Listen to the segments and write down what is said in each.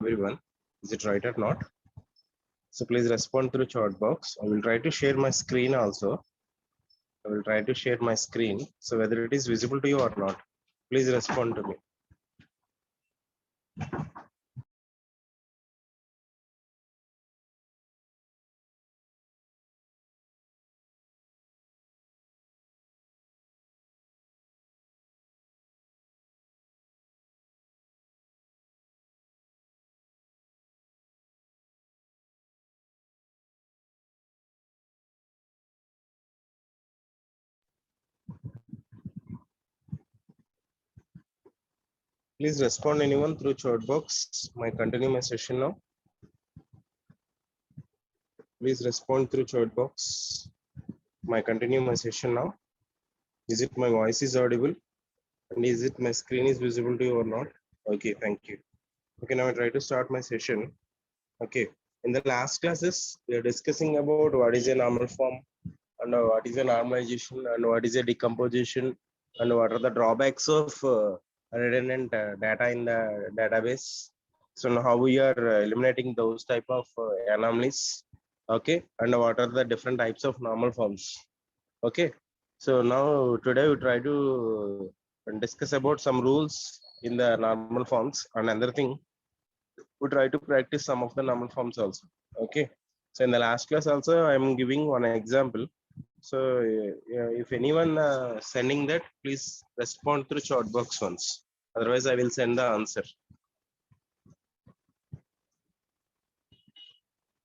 everyone. Is it right or not? So please respond through chat box. I will try to share my screen also. I will try to share my screen. So whether it is visible to you or not, please respond to me. Please respond anyone through chat box. I continue my session now. Please respond through chat box. I continue my session now. Is it my voice is audible? And is it my screen is visible to you or not? Okay, thank you. Okay, now I try to start my session. Okay, in the last classes, we are discussing about what is a normal form and what is a normalization and what is a decomposition and what are the drawbacks of redundant data in the database. So now how we are eliminating those type of anomalies. Okay, and what are the different types of normal forms. Okay, so now today we try to discuss about some rules in the normal forms and another thing we try to practice some of the normal forms also. Okay, so in the last class also I'm giving one example. So if anyone sending that, please respond through chat box once, otherwise I will send the answer.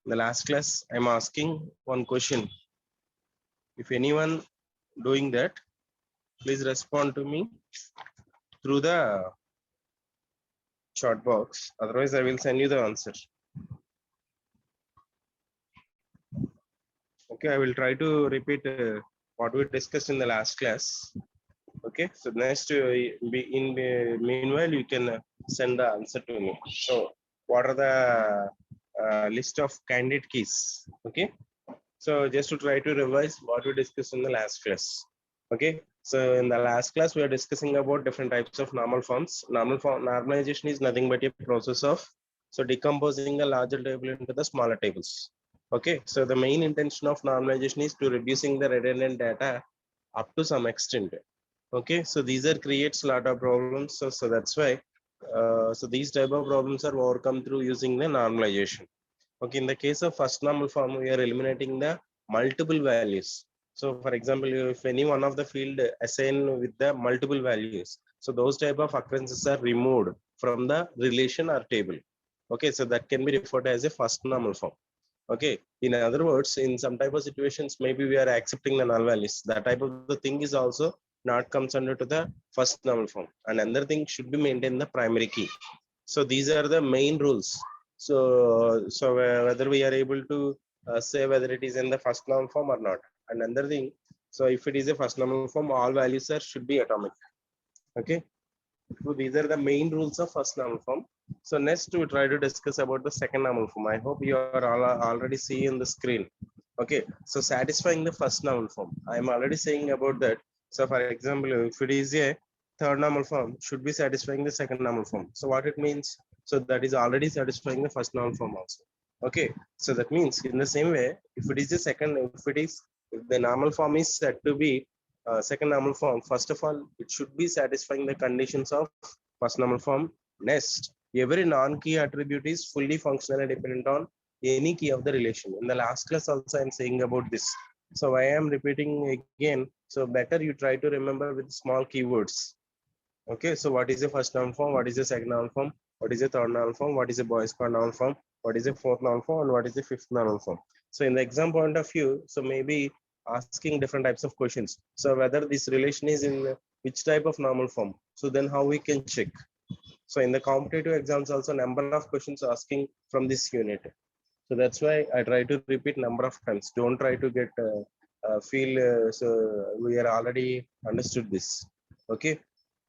In the last class I'm asking one question. If anyone doing that, please respond to me through the chat box, otherwise I will send you the answer. Okay, I will try to repeat what we discussed in the last class. Okay, so next meanwhile you can send the answer to me. So what are the list of candidate keys? Okay, so just to try to revise what we discussed in the last class. Okay, so in the last class we are discussing about different types of normal forms. Normal form normalization is nothing but a process of decomposing a larger table into the smaller tables. Okay, so the main intention of normalization is to reducing the redundant data up to some extent. Okay, so these are creates a lot of problems. So that's why so these type of problems are overcome through using the normalization. Okay, in the case of first normal form, we are eliminating the multiple values. So for example, if any one of the field assign with the multiple values, so those type of occurrences are removed from the relation or table. Okay, so that can be referred as a first normal form. Okay, in other words, in some type of situations, maybe we are accepting the null values. That type of the thing is also not comes under to the first normal form. And another thing should be maintained the primary key. So these are the main rules. So whether we are able to say whether it is in the first normal form or not. And another thing, so if it is a first normal form, all values are should be atomic. Okay. So these are the main rules of first normal form. So next we try to discuss about the second normal form. I hope you are all already seeing the screen. Okay, so satisfying the first normal form. I am already saying about that. So for example, if it is a third normal form, should be satisfying the second normal form. So what it means? So that is already satisfying the first normal form also. Okay, so that means in the same way, if it is a second, if the normal form is said to be second normal form, first of all, it should be satisfying the conditions of first normal form. Next, every non-key attribute is fully functional and dependent on any key of the relation. In the last class also I am saying about this. So I am repeating again. So better you try to remember with small keywords. Okay, so what is the first noun form? What is the second noun form? What is the third noun form? What is the boys called noun form? What is the fourth noun form? And what is the fifth noun form? So in the exam point of view, so maybe asking different types of questions. So whether this relation is in which type of normal form. So then how we can check. So in the competitive exams also number of questions asking from this unit. So that's why I try to repeat number of times. Don't try to get so we are already understood this. Okay.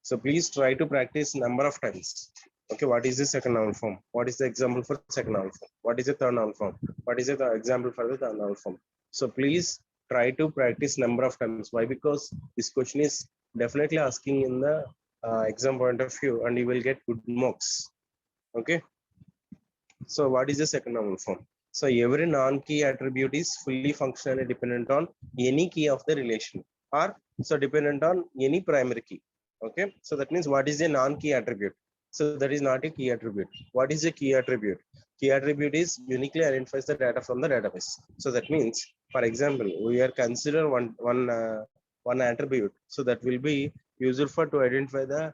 So please try to practice number of times. Okay, what is the second noun form? What is the example for second noun form? What is the third noun form? What is the example for the third noun form? So please try to practice number of times. Why? Because this question is definitely asking in the exam point of view, and you will get good marks. Okay. So what is the second normal form? So every non-key attribute is fully functionally dependent on any key of the relation, or so dependent on any primary key. Okay, so that means what is a non-key attribute? So that is not a key attribute. What is a key attribute? Key attribute is uniquely identifies the data from the database. So that means, for example, we are consider one attribute. So that will be used for to identify the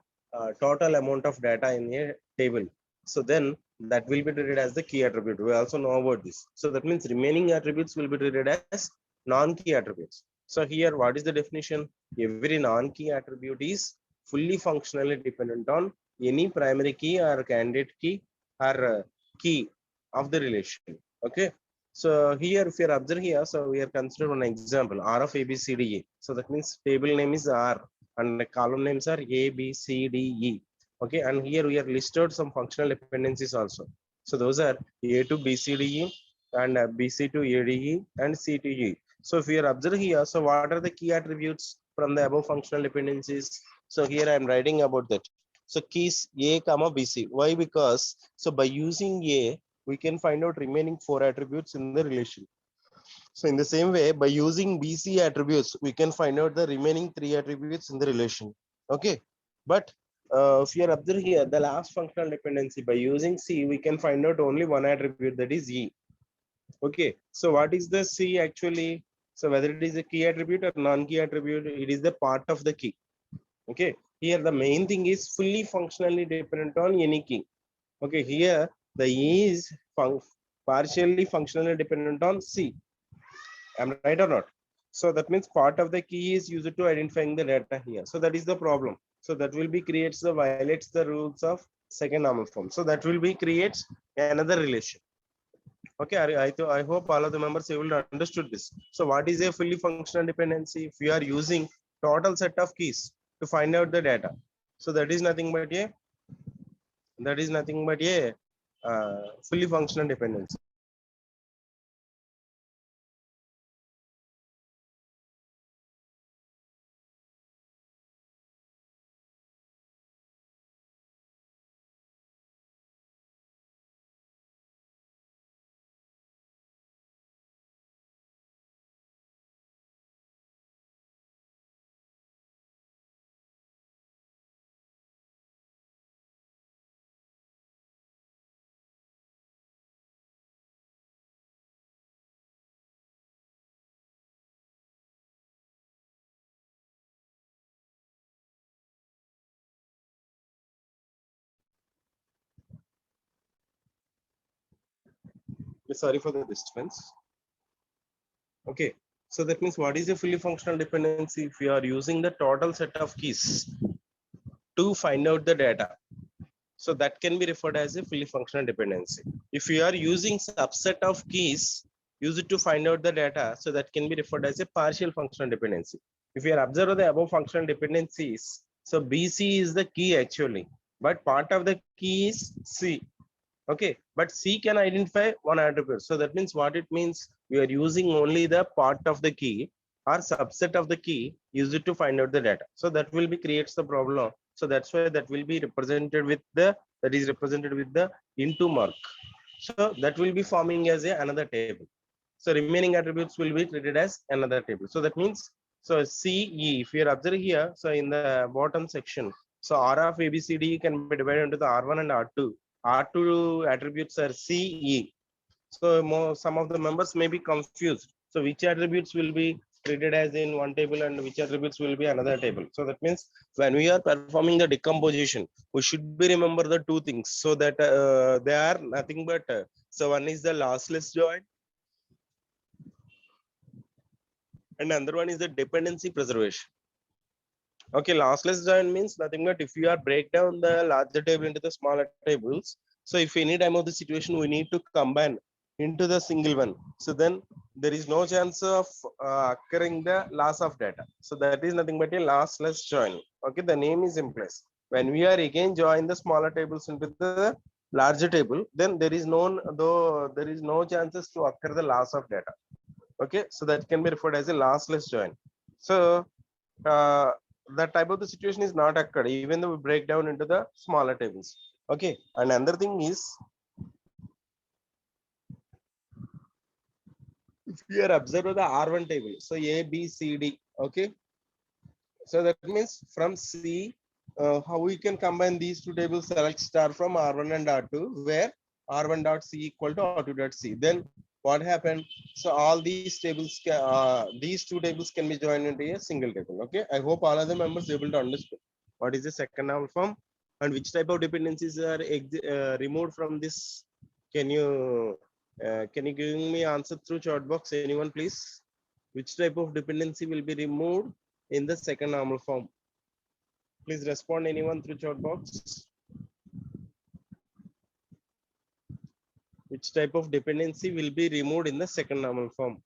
total amount of data in a table. So then that will be treated as the key attribute. We also know about this. So that means remaining attributes will be treated as non-key attributes. So here, what is the definition? Every non-key attribute is fully functionally dependent on any primary key or candidate key or key of the relation. Okay. So here, if you observe here, so we are considered one example, R of A, B, C, D, E. So that means table name is R and the column names are A, B, C, D, E. Okay, and here we are listed some functional dependencies also. So those are A to BCDE and BC to ADE and C to E. So if you are observe here, so what are the key attributes from the above functional dependencies? So here I am writing about that. So keys A comma BC. Why? Because so by using A, we can find out remaining 4 attributes in the relation. So in the same way, by using BC attributes, we can find out the remaining 3 attributes in the relation. Okay, but if you are observing here, the last functional dependency, by using C, we can find out only one attribute, that is E. Okay, so what is the C actually? So whether it is a key attribute or non-key attribute, it is the part of the key. Okay, here the main thing is fully functionally dependent on any key. Okay, here the E is partially functionally dependent on C. Am I right or not? So that means part of the key is used to identifying the data here. So that is the problem. So that will be creates the violates the rules of second normal form. So that will be creates another relation. Okay, I hope all of the members able to understood this. So what is a fully functional dependency? If you are using total set of keys to find out the data, so that is nothing but a fully functional dependency. Sorry for the disturbance. Okay, so that means what is a fully functional dependency? If you are using the total set of keys to find out the data, so that can be referred as a fully functional dependency. If you are using subset of keys, use it to find out the data, so that can be referred as a partial functional dependency. If you are observing the above functional dependencies, so BC is the key actually, but part of the key is C. Okay, but C can identify one attribute. So that means what it means, we are using only the part of the key or subset of the key, use it to find out the data. So that will be creates the problem. So that's why that will be represented with the, that is represented with the into mark. So that will be forming as a another table. So remaining attributes will be treated as another table. So that means, so CE, if you are observing here, so in the bottom section, so R of ABCD can be divided into the R1 and R2. R2 attributes are CE. So some of the members may be confused. So which attributes will be treated as in one table and which attributes will be another table. So that means when we are performing the decomposition, we should be remember the two things, so that they are nothing but, so one is the lossless join and another one is the dependency preservation. Okay, lossless join means nothing but if you are break down the larger table into the smaller tables. So if any time of the situation we need to combine into the single one, so then there is no chance of occurring the loss of data. So that is nothing but a lossless join. Okay, the name is implies. When we are again join the smaller tables into the larger table, then there is no chances to occur the loss of data. Okay, so that can be referred as a lossless join. So uh, that type of the situation is not occurred even though we break down into the smaller tables. Okay, and another thing is, Here observe the R1 table. So A, B, C, D. Okay. So that means from C, how we can combine these two tables, select star from R1 and R2, where R1 dot C equal to R2 dot C. Then what happened? So all these tables, these two tables can be joined into a single table. Okay. I hope all of the members able to understand what is the second normal form and which type of dependencies are removed from this. Can you give me answer through chat box? Anyone, please? Which type of dependency will be removed in the second normal form? Please respond anyone through chat box. Which type of dependency will be removed in the second normal form?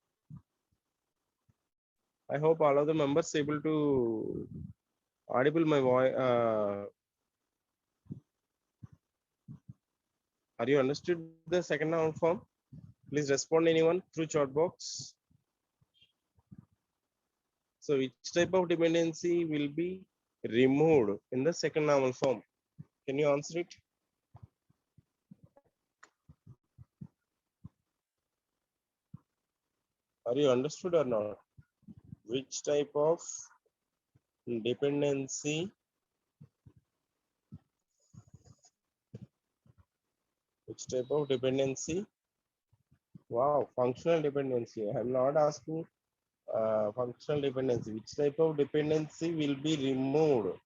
I hope all of the members able to audible my voice. Are you understood the second normal form? Please respond anyone through chat box. So which type of dependency will be removed in the second normal form? Can you answer it? Are you understood or not? Which type of dependency Wow, functional dependency. I'm not asking functional dependency. Which type of dependency will be removed?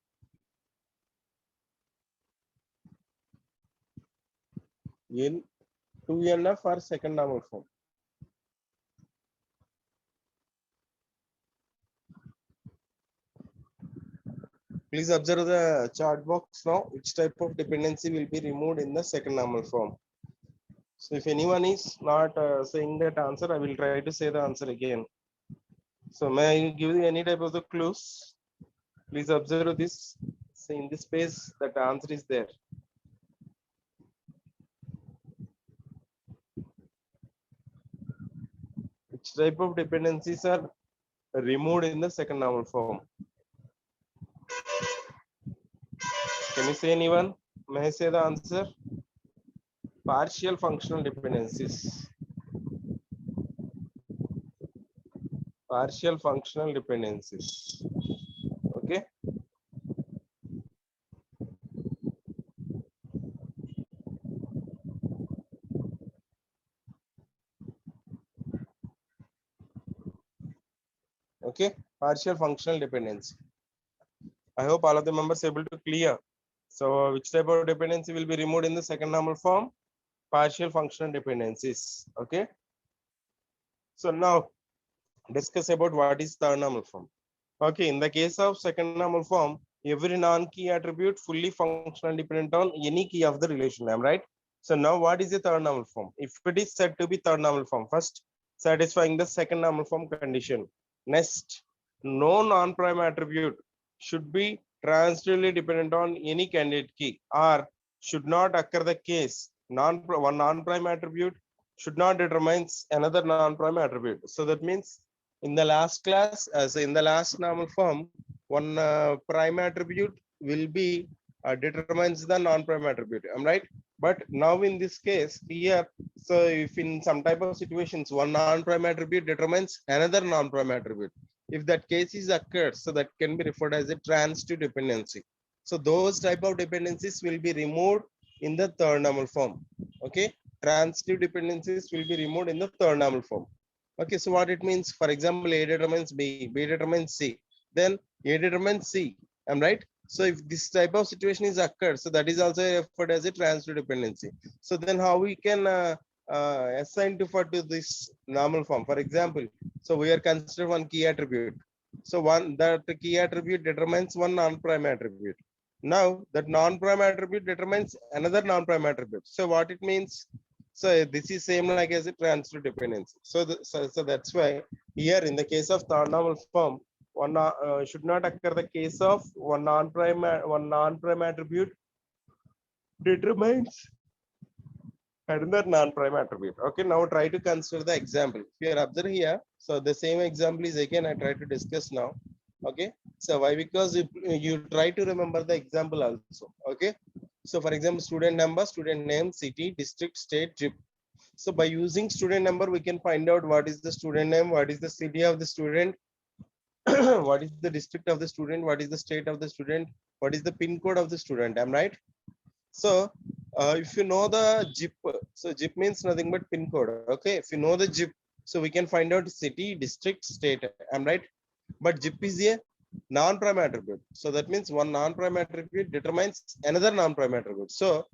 In 2NF or second normal form? Please observe the chart box now. Which type of dependency will be removed in the second normal form? So if anyone is not saying that answer, I will try to say the answer again. So may I give you any type of the clues? Please observe this. So in this space, that answer is there. Which type of dependencies are removed in the second normal form? Can you say anyone? May I say the answer? Partial functional dependencies. Partial functional dependencies. Okay. Okay. Partial functional dependency. I hope all of the members able to clear. So which type of dependency will be removed in the second normal form? Partial functional dependencies. Okay. So now discuss about what is third normal form. Okay, in the case of second normal form, every non-key attribute fully functional dependent on any key of the relation. Am I right? So now what is the third normal form? If it is said to be third normal form, first satisfying the second normal form condition. Next, no non-prime attribute should be transitively dependent on any candidate key, or should not occur the case one non-prime attribute should not determine another non-prime attribute. So that means in the last class, as in the last normal form, one prime attribute will be determines the non-prime attribute. I'm right. But now in this case here, so if in some type of situations one non-prime attribute determines another non-prime attribute, if that case is occurred, so that can be referred as a transitive dependency. So those type of dependencies will be removed in the third normal form. Okay, transitive dependencies will be removed in the third normal form. Okay, so what it means, for example, A determines B, B determines C, then A determines C. I'm right. So if this type of situation is occurred, so that is also referred as a transitive dependency. So then how we can assign to this normal form? For example, so we are consider one key attribute. So one that key attribute determines one non-prime attribute. Now that non-prime attribute determines another non-prime attribute. So what it means? So this is same like as a transitive dependency. So that's why here in the case of third normal form, one should not occur the case of one non-prime attribute determines another non-prime attribute. Okay, now try to consider the example. If you are observing here, so the same example is again I try to discuss now. Okay, so why? Because you try to remember the example also. Okay, so for example, student number, student name, city, district, state, trip. So by using student number, we can find out what is the student name, what is the city of the student, what is the district of the student, what is the state of the student, what is the pin code of the student. Am I right? So if you know the zip, so zip means nothing but pin code. Okay, if you know the zip, so we can find out city, district, state. I'm right. But zip is a non-prime attribute. So that means one non-prime attribute determines another non-prime attribute. So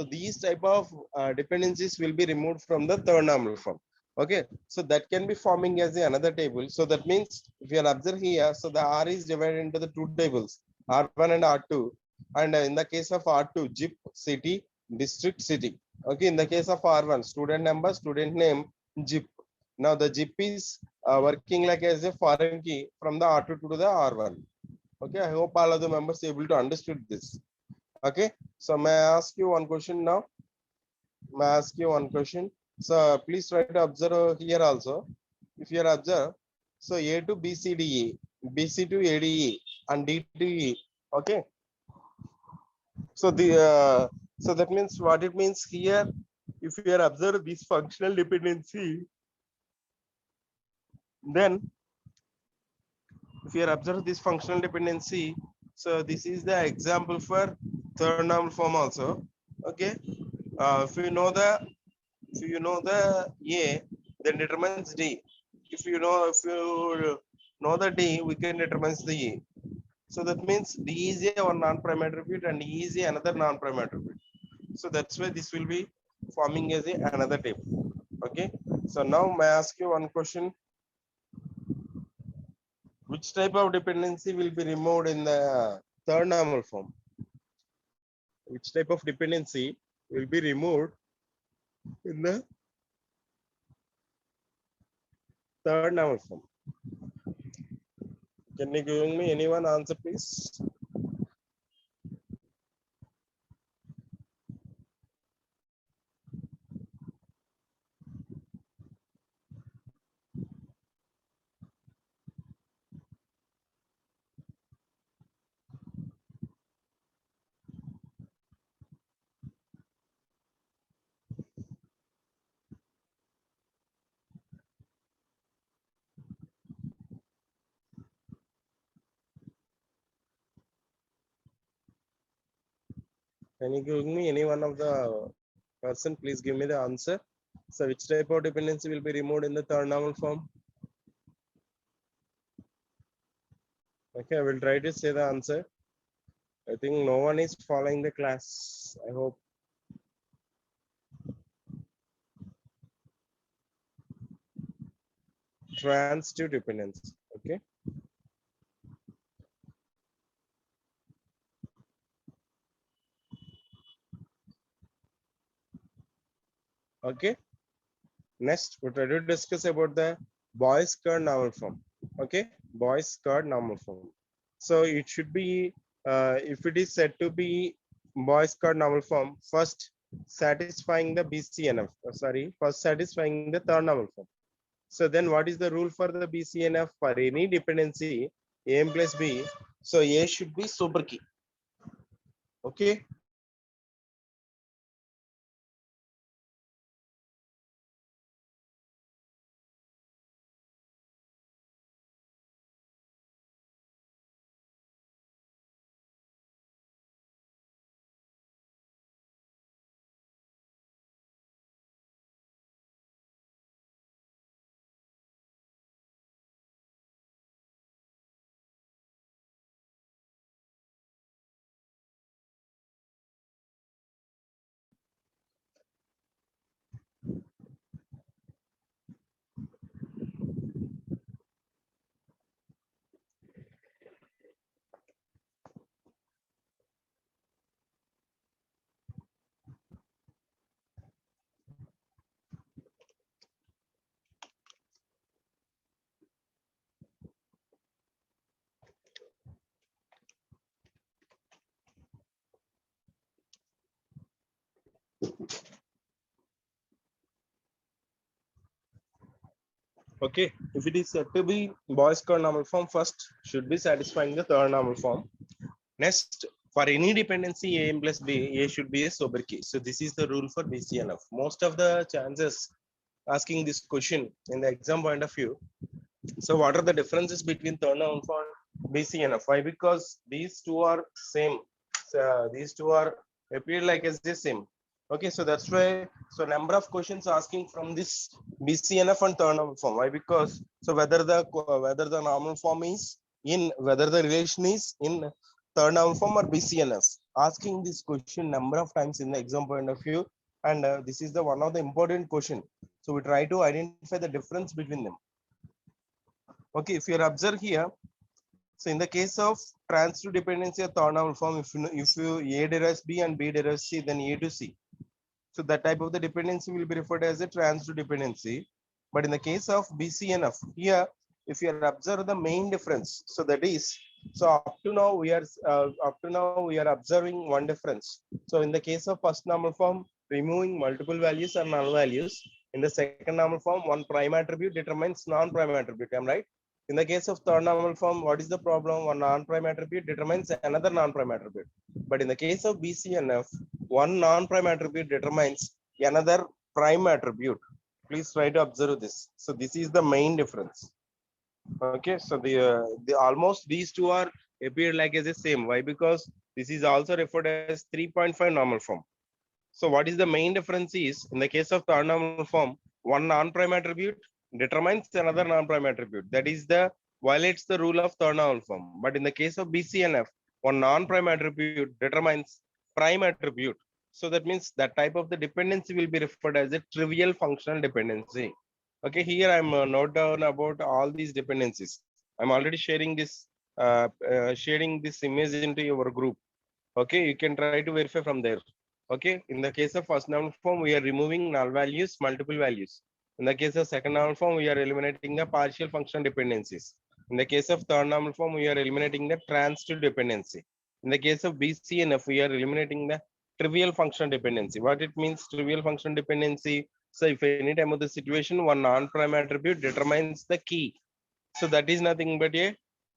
these type of dependencies will be removed from the third normal form. Okay, so that can be forming as another table. So that means if you observe here, so the R is divided into the two tables, R1 and R2. And in the case of R2, zip, city, district, city. Okay, in the case of R1, student number, student name, zip. Now the zip is working like as a foreign key from the R2 to the R1. Okay, I hope all of the members able to understood this. Okay, so may I ask you one question now? May I ask you one question? So please try to observe here also. If you observe, so A to BCDE, BC to ADE, and D to E. Okay. So so that means what it means here. If you are observe this functional dependency, then if you observe this functional dependency, so this is the example for third normal form also. Okay, if you know the A, then determines D. If you know the D, we can determine the E. So that means D is a one non-prime attribute and E is another non-prime attribute. So that's why this will be forming as another table. Okay, so now may I ask you one question? Which type of dependency will be removed in the third normal form? Which type of dependency will be removed in the third normal form? Can you give me anyone answer, please? Can you give me any one of the person? Please give me the answer. So which type of dependency will be removed in the third normal form? Okay, I will try to say the answer. I think no one is following the class. I hope. Transitive dependency. Okay. Okay. Next, we'll try to discuss about the Boy's curd normal form. Okay, Boy's curd normal form. So it should be, if it is said to be Boy's curd normal form, first satisfying the BCNF. First satisfying the third normal form. So then, what is the rule for the BCNF for any dependency A m plus B? So A should be super key. Okay. Okay, if it is said to be Boy's curd normal form, first should be satisfying the third normal form. Next, for any dependency A m plus B, A should be a sober key. So this is the rule for BCNF. Most of the chances asking this question in the exam point of view. So what are the differences between third noun form BCNF? Why? Because these two are same. These two are appear like as the same. Okay, so that's why. So number of questions asking from this BCNF and third noun form. Why? Because so whether the normal form is in, whether the relation is in third noun form or BCNF. Asking this question number of times in the exam point of view, and this is the one of the important question. So we try to identify the difference between them. Okay, if you observe here, so in the case of transitive dependency of third noun form, if you A derives B and B derives C, then A to C. So that type of the dependency will be referred as a transitive dependency. But in the case of BCNF, here, if you observe the main difference, so that is, so up to now we are observing one difference. So in the case of first normal form, removing multiple values and null values. In the second normal form, one prime attribute determines non-prime attribute. Am I right? In the case of third normal form, what is the problem? One non-prime attribute determines another non-prime attribute. But in the case of BCNF, one non-prime attribute determines another prime attribute. Please try to observe this. So this is the main difference. Okay, so the almost these two are appear like as the same. Why? Because this is also referred as 3.5 normal form. So what is the main difference is, in the case of third normal form, one non-prime attribute determines another non-prime attribute. That is the violates the rule of third normal form. But in the case of BCNF, one non-prime attribute determines prime attribute. So that means that type of the dependency will be referred as a trivial functional dependency. Okay, here I'm note down about all these dependencies. I'm already sharing this image into your group. Okay, you can try to verify from there. Okay, in the case of first noun form, we are removing null values, multiple values. In the case of second noun form, we are eliminating the partial functional dependencies. In the case of third noun form, we are eliminating the transitive dependency. In the case of BCNF, we are eliminating the trivial functional dependency. What it means, trivial functional dependency? So if any time of the situation, one non-prime attribute determines the key. So that is nothing but a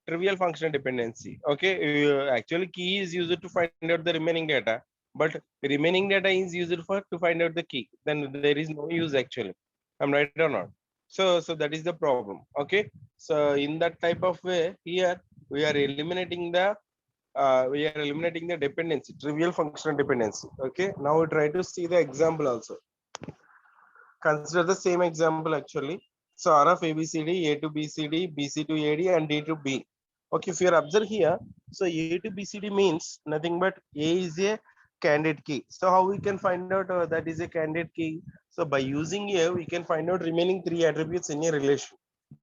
trivial functional dependency. Okay, actually key is used to find out the remaining data, but remaining data is used for to find out the key. Then there is no use actually. I'm right or not? So that is the problem. Okay, so in that type of way, here we are eliminating the dependency, trivial functional dependency. Okay, now we try to see the example also. Consider the same example actually. So R of ABCD, A to BCD, BC to AD, and D to B. Okay, if you observe here, so A to BCD means nothing but A is a candidate key. So how we can find out that is a candidate key? So by using A, we can find out remaining three attributes in a relation.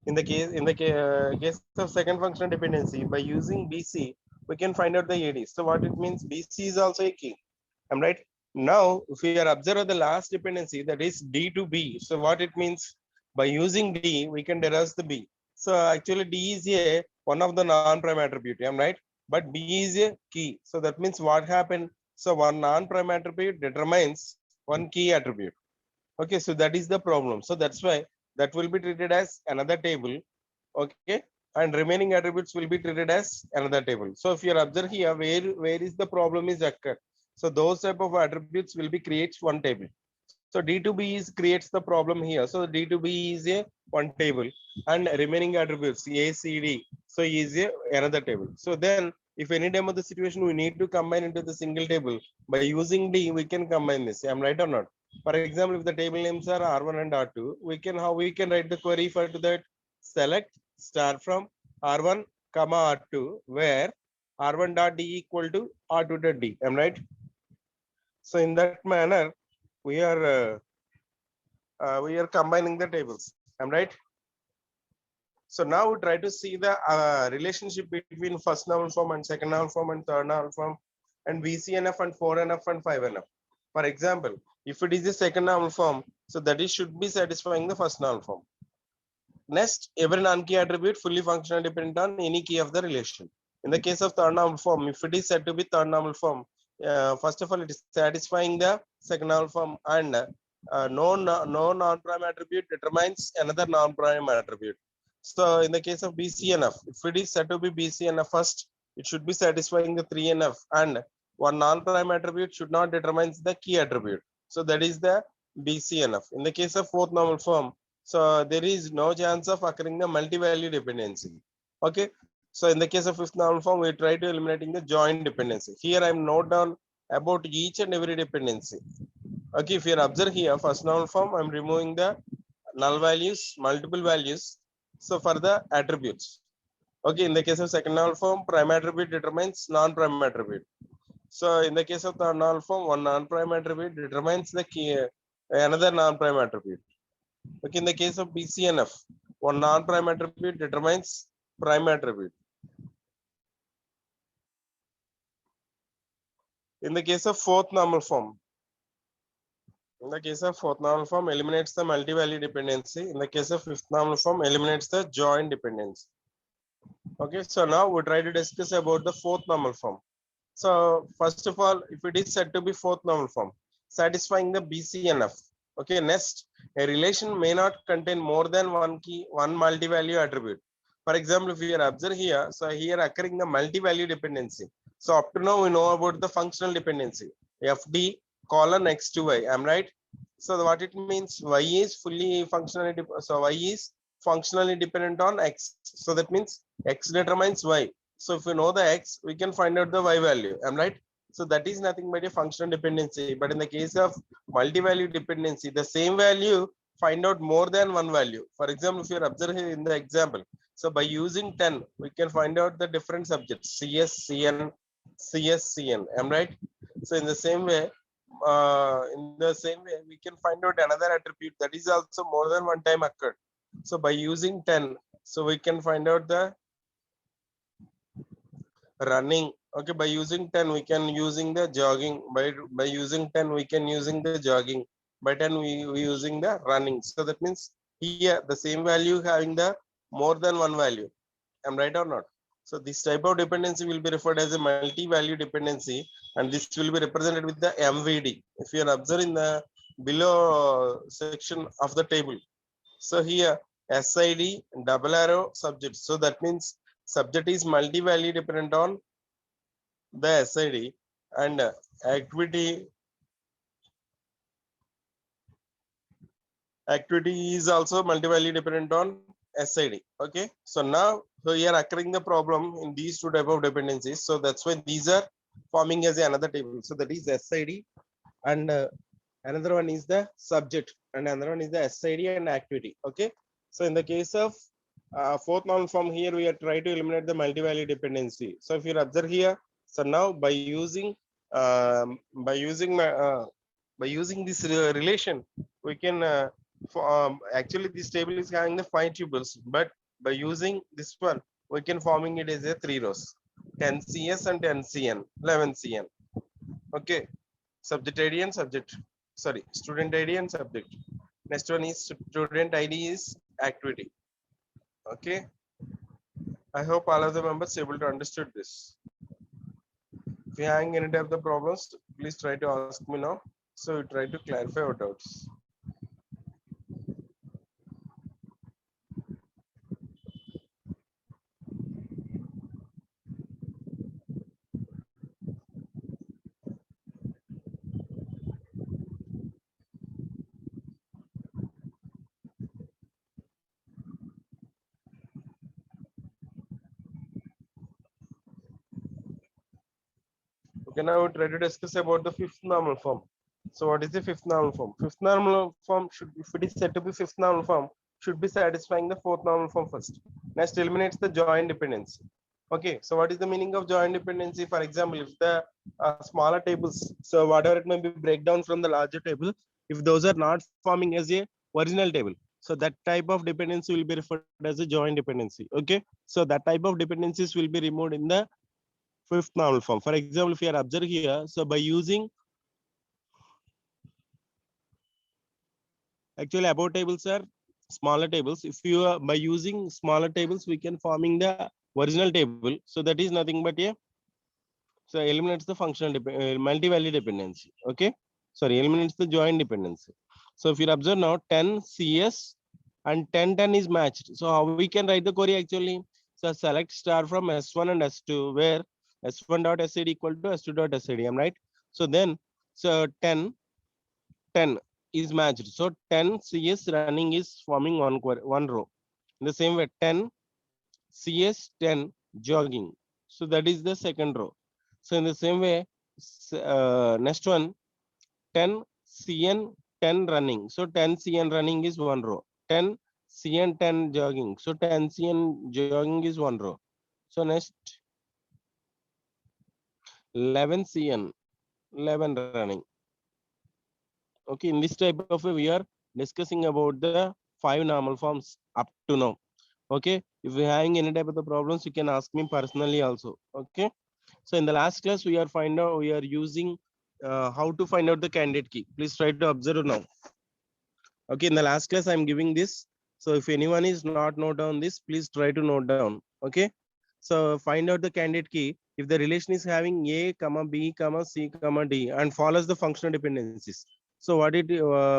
In the case of second functional dependency, by using BC, we can find out the AD. So what it means, BC is also a key. I'm right. Now, if we are observing the last dependency, that is D to B. So what it means, by using D, we can derive the B. So actually D is a one of the non-prime attribute, am right? But B is a key. So that means what happened? So one non-prime attribute determines one key attribute. Okay, so that is the problem. So that's why that will be treated as another table. Okay, and remaining attributes will be treated as another table. So if you observe here, where is the problem is occurred? So those type of attributes will be creates one table. So D to B is creates the problem here. So D to B is a one table, and remaining attributes A, C, D. So is a another table. So then, if any time of the situation we need to combine into the single table, by using D, we can combine this. Am I right or not? For example, if the table names are R1 and R2, we can write the query for to that, select star from R1 comma R2, where R1 dot D equal to R2 dot D. Am I right? So in that manner, we are combining the tables. Am I right? So now we try to see the relationship between first noun form and second noun form and third noun form, and BCNF and 4NF and 5NF. For example, if it is the second noun form, so that is should be satisfying the first noun form. Next, every non-key attribute fully functional dependent on any key of the relation. In the case of third noun form, if it is said to be third noun form, first of all, it is satisfying the second noun form, and no non-prime attribute determines another non-prime attribute. So in the case of BCNF, if it is said to be BCNF first, it should be satisfying the 3NF, and one non-prime attribute should not determine the key attribute. So that is the BCNF. In the case of fourth normal form, so there is no chance of occurring the multi-value dependency. Okay. So in the case of fifth normal form, we try to eliminating the joint dependency. Here I'm note down about each and every dependency. Okay, if you observe here, first normal form, I'm removing the null values, multiple values. So for the attributes. Okay, in the case of second normal form, prime attribute determines non-prime attribute. So in the case of the null form, one non-prime attribute determines the key, another non-prime attribute. Okay, in the case of BCNF, one non-prime attribute determines prime attribute. In the case of fourth normal form, eliminates the multi-value dependency. In the case of fifth normal form, eliminates the joint dependency. Okay, so now we try to discuss about the fourth normal form. So first of all, if it is said to be fourth normal form, satisfying the BCNF. Okay, next, a relation may not contain more than one multi-value attribute. For example, if we are observe here, so here occurring the multi-value dependency. So up to now we know about the functional dependency, FD colon X to Y. I'm right. So what it means, Y is fully functionally, so Y is functionally dependent on X. So that means X determines Y. So if we know the X, we can find out the Y value. Am I right? So that is nothing but a functional dependency. But in the case of multi-value dependency, the same value find out more than one value. For example, if you are observing in the example, so by using 10, we can find out the different subjects, CS, CN, CS, CN. Am I right? So in the same way, we can find out another attribute that is also more than one time occurred. So by using 10, so we can find out the running. Okay, by using 10 we can using the jogging, by using 10 we can using the jogging, by 10 we using the running. So that means here the same value having the more than one value. Am I right or not? So this type of dependency will be referred as a multi-value dependency, and this will be represented with the MVD. If you are observing the below section of the table, so here SID double arrow subject. So that means subject is multi-value dependent on the SID, and activity is also multi-value dependent on SID. Okay, so now so here occurring the problem in these two type of dependencies. So that's why these are forming as another table. So that is SID, and another one is the subject, and another one is the SID and activity. Okay, so in the case of fourth normal form, here we are trying to eliminate the multi-value dependency. So if you observe here, so now by using this relation, we can actually this table is having the 5 tuples, but by using this one, we can forming it as a 3 rows, 10 CS and 10 CN, 11 CN. Okay, subject ID and subject, sorry, student ID and subject. Next one is student ID is activity. Okay, I hope all of the members able to understood this. If you having any type of the problems, please try to ask me now. So we try to clarify our doubts. Okay, now we try to discuss about the fifth normal form. So what is the fifth normal form? Fifth normal form should, if it is said to be fifth normal form, should be satisfying the fourth normal form first. Next eliminates the joint dependency. Okay, so what is the meaning of joint dependency? For example, if the smaller tables, so whatever it may be breakdown from the larger table, if those are not forming as a original table, so that type of dependency will be referred as a joint dependency. Okay, so that type of dependencies will be removed in the fifth normal form. For example, if you are observe here, so by using actually above tables are smaller tables. If you are by using smaller tables, we can forming the original table. So that is nothing but a, so eliminates the functional multi-value dependency. Okay, sorry, eliminates the joint dependency. So if you observe now 10 CS and 10 is matched. So how we can write the query actually? So select star from S1 and S2 where S1 dot SID equal to S2 dot SID. Am right? So then so 10 is matched. So 10 CS running is forming one row. In the same way, 10 CS 10 jogging. So that is the second row. So in the same way, next one 10 CN 10 running. So 10 CN running is one row. 10 CN 10 jogging. So 10 CN jogging is one row. So next 11 CN 11 running. Okay, in this type of way, we are discussing about the 5 normal forms up to now. Okay, if you're having any type of the problems, you can ask me personally also. Okay, so in the last class, we are using how to find out the candidate key. Please try to observe now. Okay, in the last class, I'm giving this. So if anyone is not note down this, please try to note down. Okay, so find out the candidate key. If the relation is having A, comma B, comma C, comma D, and follows the functional dependencies. So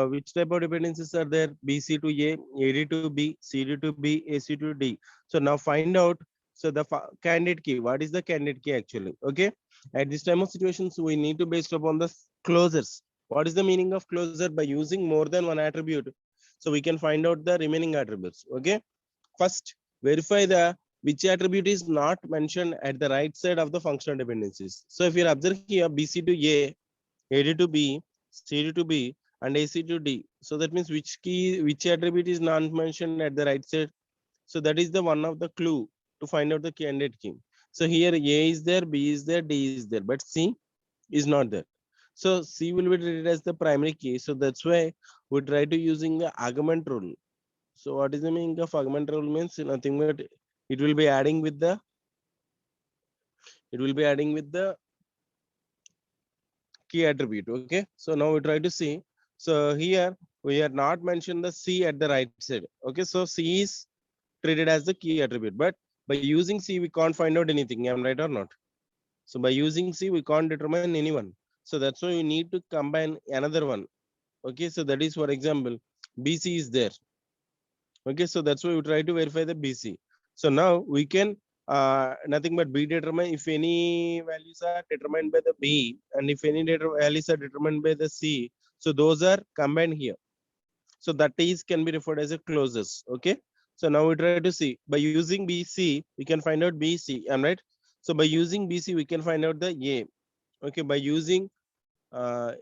which type of dependencies are there? BC to A, AD to B, CD to B, AC to D. So now find out. So the candidate key. What is the candidate key actually? Okay. At this time of situations, we need to based upon the closures. What is the meaning of closure? By using more than one attribute, so we can find out the remaining attributes. Okay. First, verify the which attribute is not mentioned at the right side of the functional dependencies. So if you observe here, BC to A, AD to B, CD to B, and AC to D. So that means which attribute is not mentioned at the right side. So that is the one of the clue to find out the candidate key. So here A is there, B is there, D is there, but C is not there. So C will be treated as the primary key. So that's why we try to using the augment rule. So what is the meaning of augment rule? Means nothing but it will be adding with the key attribute. Okay. So now we try to see. So here we are not mentioned the C at the right side. Okay. So C is treated as the key attribute, but by using C we can't find out anything. Am I right or not? So by using C we can't determine anyone. So that's why we need to combine another one. Okay. So that is, for example, BC is there. Okay, so that's why we try to verify the BC. So now we can nothing but B determine if any values are determined by the B and if any data values are determined by the C. So those are combined here. So that is can be referred as a closures. Okay. So now we try to see by using BC, we can find out BC. Am right? So by using BC, we can find out the A. Okay. By using uh,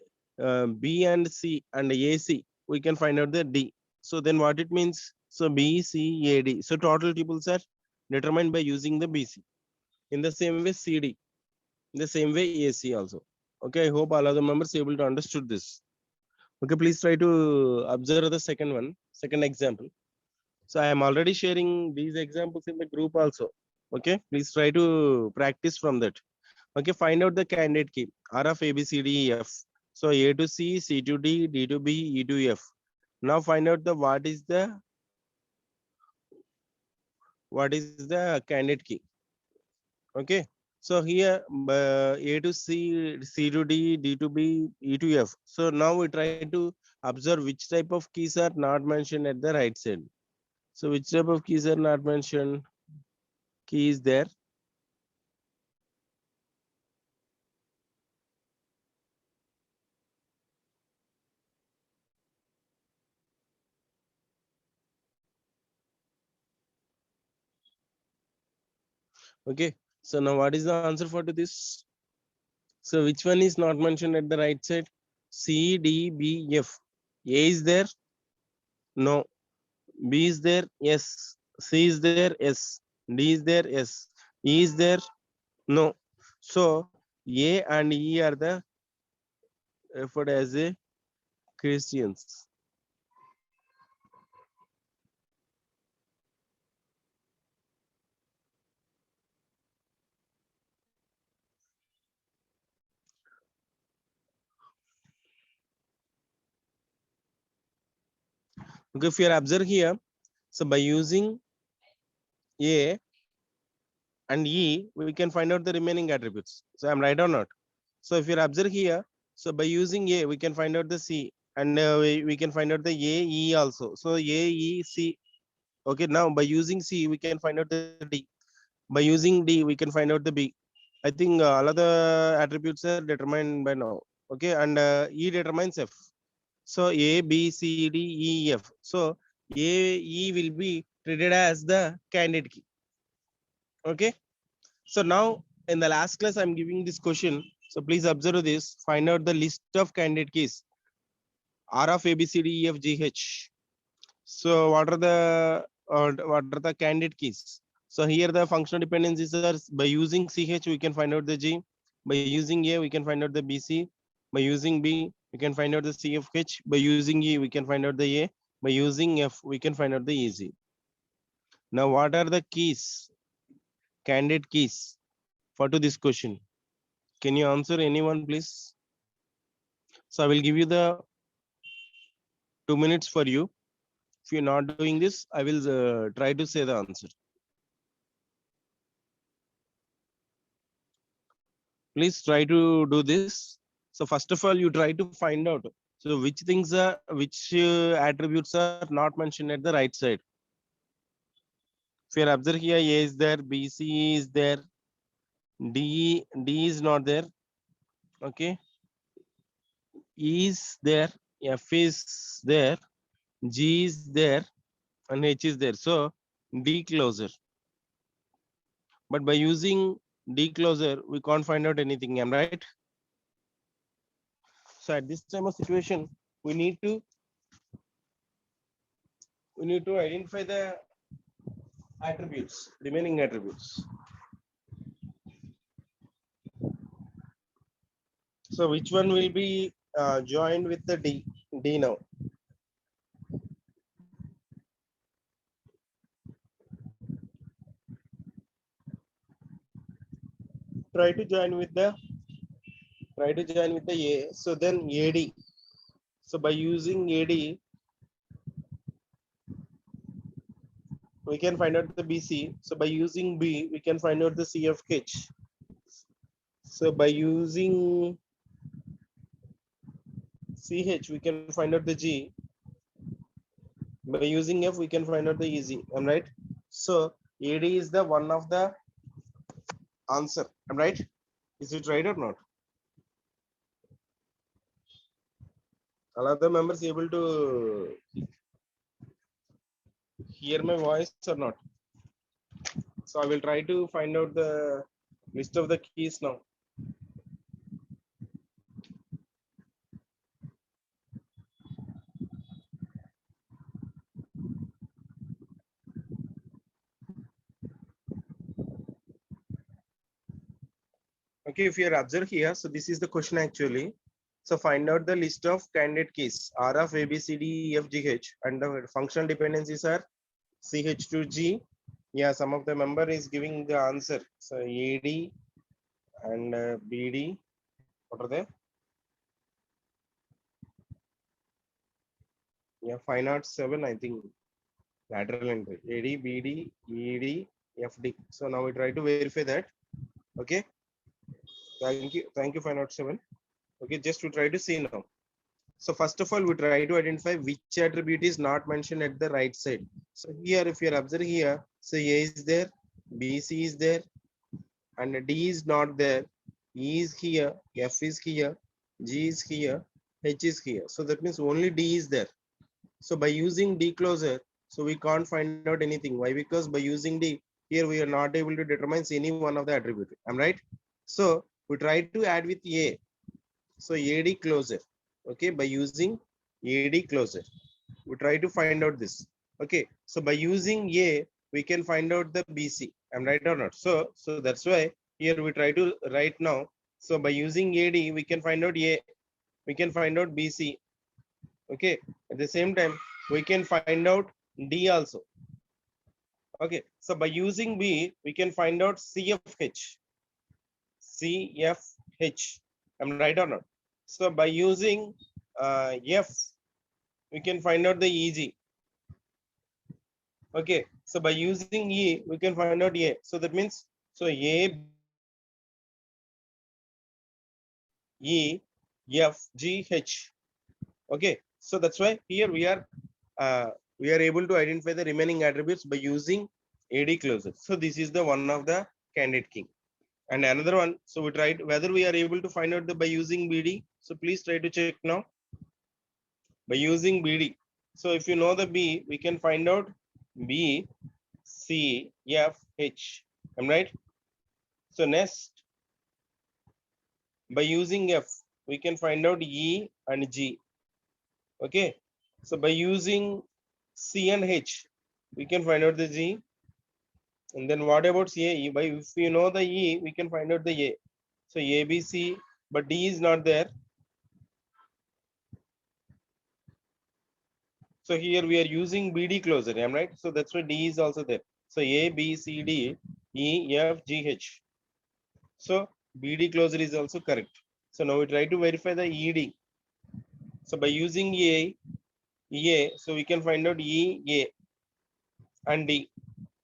B and C and AC, we can find out the D. So then what it means? So B, C, A, D. So total tuples are determined by using the BC. In the same way, CD. In the same way, AC also. Okay, I hope all of the members able to understood this. Okay, please try to observe the second one, second example. So I am already sharing these examples in the group also. Okay, please try to practice from that. Okay, find out the candidate key. R of A, B, C, D, E, F. So A to C, C to D, D to B, E to F. Now find out the what is the candidate key. Okay. So here A to C, C to D, D to B, E to F. So now we try to observe which type of keys are not mentioned at the right side. So which type of keys are not mentioned? Key is there. Okay. So now what is the answer for to this? So which one is not mentioned at the right side? C, D, B, F. A is there? No. B is there? Yes. C is there? Yes. D is there? Yes. E is there? No. So A and E are the referred as a Christians. Okay, if you are observe here, so by using A and E, we can find out the remaining attributes. So I'm right or not? So if you observe here, so by using A, we can find out the C, and we can find out the A, E also. So A, E, C. Okay, now by using C, we can find out the D. By using D, we can find out the B. I think all of the attributes are determined by now. Okay, and E determines F. So A, B, C, D, E, F. So A, E will be treated as the candidate key. Okay. So now in the last class, I'm giving this question. So please observe this. Find out the list of candidate keys. R of A, B, C, D, E, F, G, H. So what are the candidate keys? So here the functional dependencies are by using CH we can find out the G. By using A we can find out the BC. By using B we can find out the CFH. By using E we can find out the A. By using F we can find out the EZ. Now what are the keys? Candidate keys for to this question? Can you answer anyone please? So I will give you the 2 minutes for you. If you're not doing this, I will try to say the answer. Please try to do this. So first of all, you try to find out. So which things are, which attributes are not mentioned at the right side. If you observe here, A is there, B, C is there, D is not there. Okay. E is there, F is there, G is there, and H is there. So D closer. But by using D closer, we can't find out anything. Am I right? So at this time of situation, we need to identify the attributes, remaining attributes. So which one will be joined with the D now? Try to join with the A. So then AD. So by using AD, we can find out the BC. So by using B, we can find out the CFH. So by using CH, we can find out the G. By using F, we can find out the EZ. I'm right. So AD is the one of the answer. I'm right. Is it right or not? Are other members able to hear my voice or not? So I will try to find out the list of the keys now. Okay, if you are observe here, so this is the question actually. So find out the list of candidate keys R of A, B, C, D, E, F, G, H, and the functional dependencies are CH to G. Yeah, some of the member is giving the answer. So AD and BD. What are they? Yeah, 507, I think. Lateral entry. AD, BD, ED, FD. So now we try to verify that. Okay. Thank you. Thank you, 507. Okay, just to try to see now. So first of all, we try to identify which attribute is not mentioned at the right side. So here, if you're observing here, so A is there, B, C is there, and D is not there. E is here, F is here, G is here, H is here. So that means only D is there. So by using D closer, so we can't find out anything. Why? Because by using D, here we are not able to determine any one of the attribute. I'm right. So we try to add with A. So AD closer. Okay, by using AD closer, we try to find out this. Okay, so by using A, we can find out the BC. I'm right or not? So that's why here we try to write now. So by using AD, we can find out A, we can find out BC. Okay, at the same time, we can find out D also. Okay, so by using B, we can find out CFH. CFH. I'm right or not? So by using F, we can find out the EG. Okay, so by using E, we can find out A. So that means, so A, E, F, G, H. Okay, so that's why here we are able to identify the remaining attributes by using AD closer. So this is the one of the candidate key. And another one, so we tried whether we are able to find out the by using BD. So please try to check now. by using BD. So if you know the B, we can find out B, C, F, H. Am I right? So next, by using F, we can find out E and G. Okay. So by using C and H, we can find out the G. And then what about C? By if you know the E, we can find out the A. So A, B, C, but D is not there. So here we are using BD closure, am I right? So that's why D is also there. So A, B, C, D, E, F, G, H. So BD closure is also correct. So now we try to verify the ED. So by using EA, so we can find out EA and D.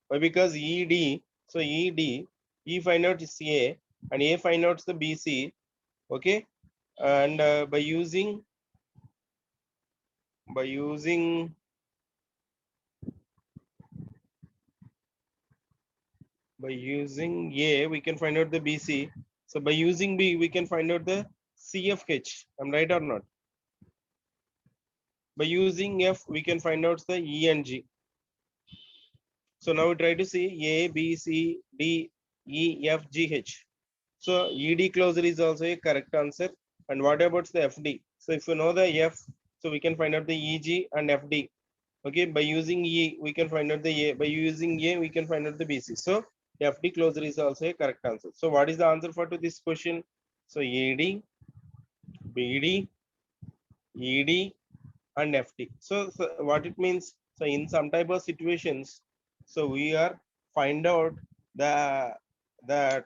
Why? Because ED, so ED, E find out CA and A find out the BC. Okay. And by using A, we can find out the BC. So by using B, we can find out the CFH. I'm right or not? By using F, we can find out the E and G. So now we try to see A, B, C, D, E, F, G, H. So ED closure is also a correct answer. And what about the FD? So if you know the F, so we can find out the EG and FD. Okay, by using E, we can find out the A. By using A, we can find out the BC. So FD closure is also a correct answer. So what is the answer for to this question? So AD, BD, ED, and FD. So what it means? So in some type of situations, so we are find out the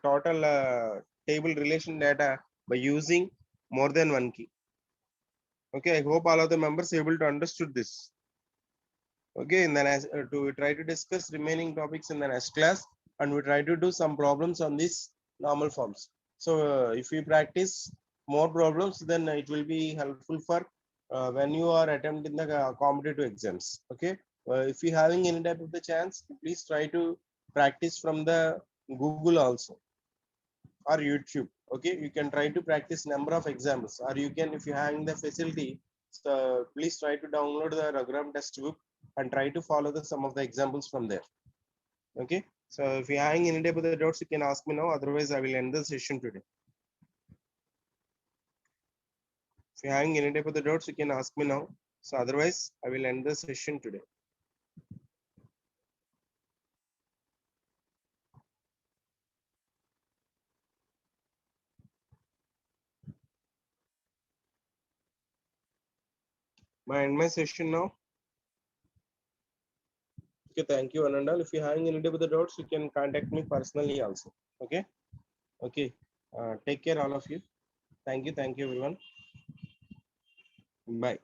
total table relation data by using more than one key. Okay, I hope all of the members able to understood this. Okay, and then as to try to discuss remaining topics in the next class, and we try to do some problems on these normal forms. So if we practice more problems, then it will be helpful for when you are attempting the competitive exams. Okay, if you having any type of the chance, please try to practice from the Google also or YouTube. Okay, you can try to practice number of examples, or you can, if you having the facility, so please try to download the Raghuraman textbook and try to follow the some of the examples from there. Okay, so if you're having any type of the doubts, you can ask me now. Otherwise, I will end the session today. If you're having any type of the doubts, you can ask me now. So otherwise, I will end the session today. I end my session now. Okay, thank you, Anandal. If you're having any type of the doubts, you can contact me personally also. Okay, okay. Take care, all of you. Thank you, everyone. Bye.